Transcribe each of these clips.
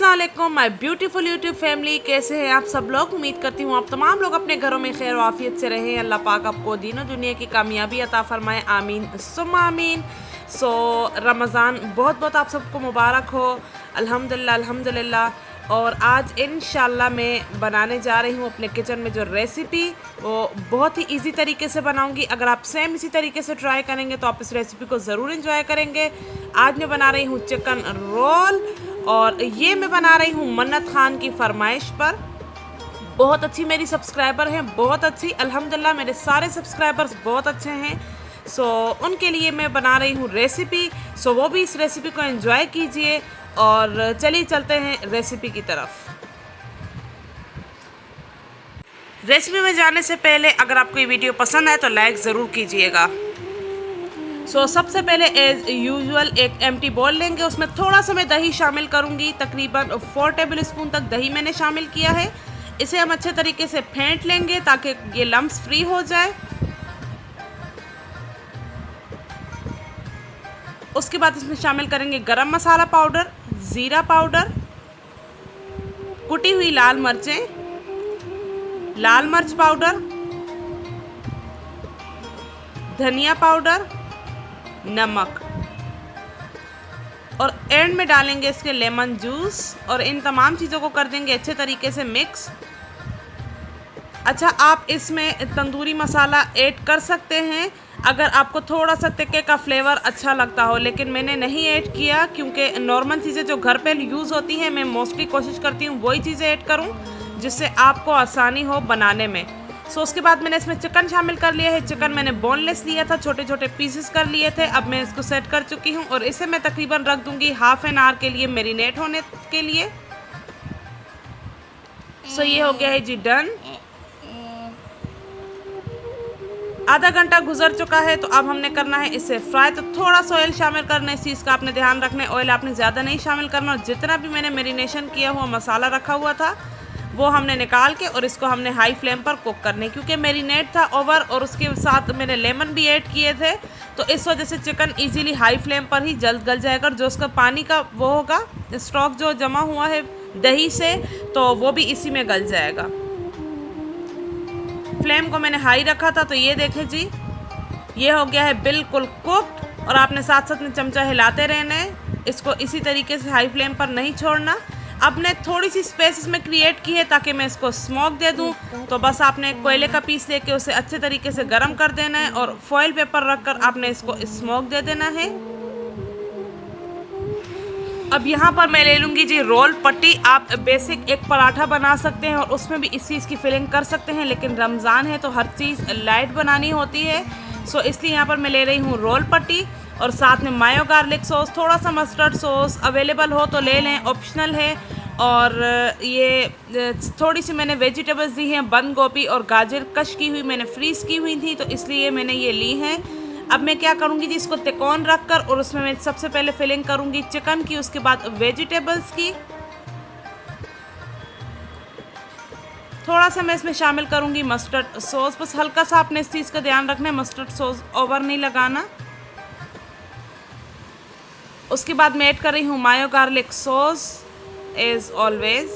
अस्सलाम वालेकुम my beautiful YouTube family, कैसे हैं आप सब लोग। उम्मीद करती हूँ आप तमाम लोग अपने घरों में खैर वाफियत से रहें। अल्लाह पाक आपको दीनों दुनिया की कामयाबी अता फरमाए, आमीन सुम्मा आमीन। रमज़ान बहुत बहुत आप सबको मुबारक हो। अल्हम्दुलिल्लाह अल्हम्दुलिल्लाह। और आज इंशाल्लाह मैं बनाने जा रही हूँ अपने किचन में जो रेसिपी, वो बहुत ही इजी तरीके से बनाऊंगी। अगर आप सेम इसी तरीके से ट्राई करेंगे तो आप इस रेसिपी को ज़रूर इंजॉय करेंगे। आज मैं बना रही हूँ चिकन रोल, और ये मैं बना रही हूँ मन्नत खान की फरमाइश पर। बहुत अच्छी मेरी सब्सक्राइबर हैं, बहुत अच्छी अल्हम्दुलिल्लाह, मेरे सारे सब्सक्राइबर्स बहुत अच्छे हैं। उनके लिए मैं बना रही हूँ रेसिपी। वो भी इस रेसिपी को एंजॉय कीजिए। और चलिए चलते हैं रेसिपी की तरफ। रेसिपी में जाने से पहले अगर आपको ये वीडियो पसंद आए तो लाइक ज़रूर कीजिएगा। सबसे पहले एज यूजुअल एक एम्प्टी बॉल लेंगे, उसमें थोड़ा सा मैं दही शामिल करूंगी। तकरीबन 4 टेबल स्पून तक दही मैंने शामिल किया है। इसे हम अच्छे तरीके से फेंट लेंगे ताकि ये लम्स फ्री हो जाए। उसके बाद इसमें शामिल करेंगे गरम मसाला पाउडर, ज़ीरा पाउडर, कुटी हुई लाल मिर्चें, लाल मिर्च पाउडर, धनिया पाउडर, नमक, और एंड में डालेंगे इसके लेमन जूस। और इन तमाम चीज़ों को कर देंगे अच्छे तरीके से मिक्स। अच्छा, आप इसमें तंदूरी मसाला ऐड कर सकते हैं अगर आपको थोड़ा सा तिक्के का फ्लेवर अच्छा लगता हो, लेकिन मैंने नहीं ऐड किया क्योंकि नॉर्मल चीज़ें जो घर पे यूज़ होती हैं मैं मोस्टली कोशिश करती हूँ वही चीज़ें ऐड करूँ जिससे आपको आसानी हो बनाने में। उसके बाद मैंने इसमें चिकन शामिल कर लिया है। चिकन मैंने बोनलेस लिया था, छोटे छोटे पीसेस कर लिए थे। अब मैं इसको सेट कर चुकी हूँ और इसे मैं तकरीबन रख दूँगी हाफ एन आवर के लिए मैरिनेट होने के लिए। ये हो गया है जी डन। आधा घंटा गुजर चुका है, तो अब हमने करना है इसे फ्राई। तो थोड़ा सा ऑयल शामिल करना है, इस चीज़ का आपने ध्यान रखना है। ऑयल आपने ज़्यादा नहीं शामिल करना। और जितना भी मैंने मैरिनेशन किया हुआ मसाला रखा हुआ था वो हमने निकाल के और इसको हमने हाई फ्लेम पर कुक करने, क्योंकि मैरिनेट था ओवर और उसके साथ मैंने लेमन भी ऐड किए थे, तो इस वजह से चिकन इजीली हाई फ्लेम पर ही जल्द गल जाएगा। और जो उसका पानी का वो होगा स्टॉक जो जमा हुआ है दही से, तो वो भी इसी में गल जाएगा। फ्लेम को मैंने हाई रखा था, तो ये देखें जी, ये हो गया है बिल्कुल कुक्ड। और आपने साथ साथ में चमचा हिलाते रहना है, इसको इसी तरीके से हाई फ्लेम पर नहीं छोड़ना। अब ने थोड़ी सी स्पेस इसमें क्रिएट की है ताकि मैं इसको स्मोक दे दूं। तो बस आपने एक कोयले का पीस लेके उसे अच्छे तरीके से गर्म कर देना है और फॉइल पेपर रखकर आपने इसको स्मोक दे देना है। अब यहाँ पर मैं ले लूँगी जी रोल पट्टी। आप बेसिक एक पराठा बना सकते हैं और उसमें भी इस चीज़ की फिलिंग कर सकते हैं, लेकिन रमज़ान है तो हर चीज़ लाइट बनानी होती है। इसलिए यहाँ पर मैं ले रही हूँ रोल पट्टी और साथ में मायो गार्लिक सॉस, थोड़ा सा मस्टर्ड सॉस अवेलेबल हो तो ले लें, ऑप्शनल है। और ये थोड़ी सी मैंने वेजिटेबल्स दी हैं, बंद गोभी और गाजर कश की हुई मैंने फ्रीज़ की हुई थी, तो इसलिए मैंने ये ली हैं। अब मैं क्या करूँगी जी, इसको तिकोन रख कर और उसमें मैं सबसे पहले फिलिंग करूँगी चिकन की, उसके बाद वेजिटेबल्स की। थोड़ा सा मैं इसमें शामिल करूँगी मस्टर्ड सॉस, बस हल्का सा आपने इस चीज़ का ध्यान रखना है, मस्टर्ड सॉस ओवर नहीं लगाना। उसके बाद मैं ऐड कर रही हूँ मायो गार्लिक सॉस एज ऑलवेज।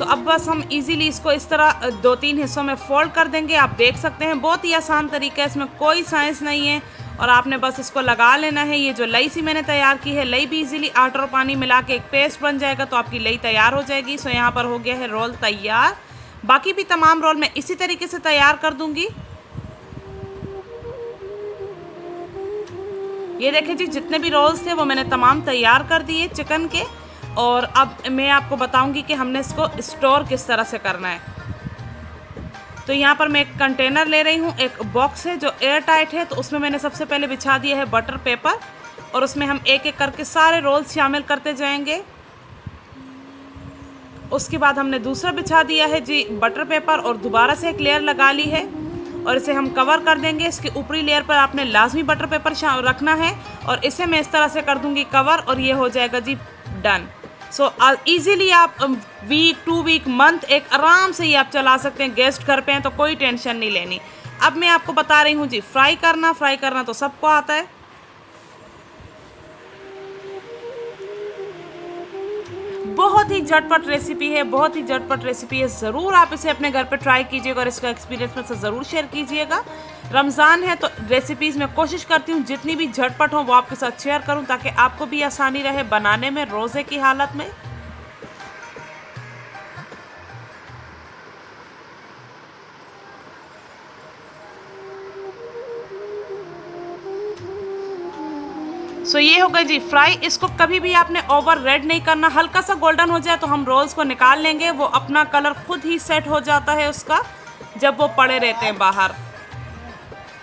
अब बस हम इजीली इसको इस तरह 2-3 हिस्सों में फोल्ड कर देंगे। आप देख सकते हैं बहुत ही आसान तरीका है, इसमें कोई साइंस नहीं है। और आपने बस इसको लगा लेना है। ये जो लई सी मैंने तैयार की है, लई भी इजीली आटा और पानी मिला के एक पेस्ट बन जाएगा, तो आपकी लई तैयार हो जाएगी। यहाँ पर हो गया है रोल तैयार। बाकी भी तमाम रोल मैं इसी तरीके से तैयार कर दूँगी। ये देखें जी, जितने भी रोल्स थे वो मैंने तमाम तैयार कर दिए चिकन के। और अब मैं आपको बताऊंगी कि हमने इसको स्टोर किस तरह से करना है। तो यहाँ पर मैं एक कंटेनर ले रही हूँ, एक बॉक्स है जो एयर टाइट है, तो उसमें मैंने सबसे पहले बिछा दिया है बटर पेपर और उसमें हम एक एक करके सारे रोल्स शामिल करते जाएंगे। उसके बाद हमने दूसरा बिछा दिया है जी बटर पेपर और दोबारा से एक लेयर लगा ली है और इसे हम कवर कर देंगे। इसके ऊपरी लेयर पर आपने लाजमी बटर पेपर रखना है और इसे मैं इस तरह से कर दूंगी कवर, और ये हो जाएगा जी डन। इजीली आप वीक 2 वीक मंथ एक आराम से ही आप चला सकते हैं। गेस्ट घर पे हैं तो कोई टेंशन नहीं लेनी। अब मैं आपको बता रही हूँ जी फ्राई करना तो सबको आता है। बहुत ही झटपट रेसिपी है, बहुत ही झटपट रेसिपी है। ज़रूर आप इसे अपने घर पे ट्राई कीजिएगा और इसका एक्सपीरियंस में से ज़रूर शेयर कीजिएगा। रमज़ान है तो रेसिपीज़ में कोशिश करती हूँ जितनी भी झटपट हो वो आपके साथ शेयर करूँ ताकि आपको भी आसानी रहे बनाने में रोज़े की हालत में। ये हो गई जी फ्राई। इसको कभी भी आपने ओवर रेड नहीं करना, हल्का सा गोल्डन हो जाए तो हम रोल्स को निकाल लेंगे, वो अपना कलर खुद ही सेट हो जाता है उसका जब वो पड़े रहते हैं बाहर।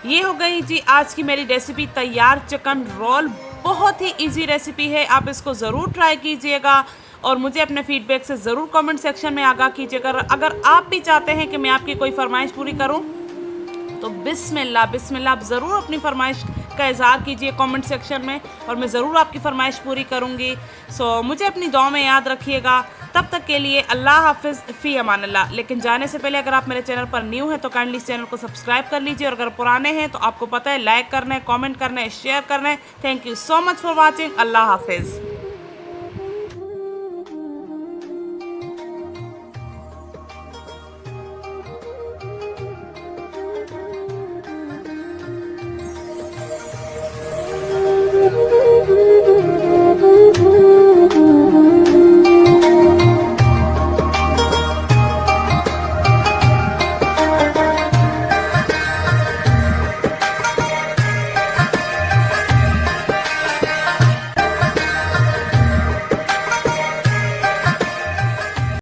ये हो गई जी आज की मेरी रेसिपी तैयार चिकन रोल। बहुत ही इजी रेसिपी है, आप इसको ज़रूर ट्राई कीजिएगा और मुझे अपने फीडबैक से ज़रूर कमेंट सेक्शन में आगाह कीजिएगा। अगर आप भी चाहते हैं कि मैं आपकी कोई फरमाइश पूरी करूं तो बिस्मिल्लाह बिस्मिल्लाह, आप ज़रूर अपनी फरमाइश का इज़हार कीजिए कमेंट सेक्शन में और मैं ज़रूर आपकी फरमाइश पूरी करूँगी। मुझे अपनी दुआ में याद रखिएगा। तब तक के लिए अल्लाह हाफ़िज़, फ़ी अमान अल्लाह। लेकिन जाने से पहले अगर आप मेरे चैनल पर न्यू हैं तो काइंडली इस चैनल को सब्सक्राइब कर लीजिए और अगर पुराने हैं तो आपको पता है लाइक करना है, कमेंट करना है, शेयर करना है। Thank you so much for watching. अल्लाह हाफ़िज़।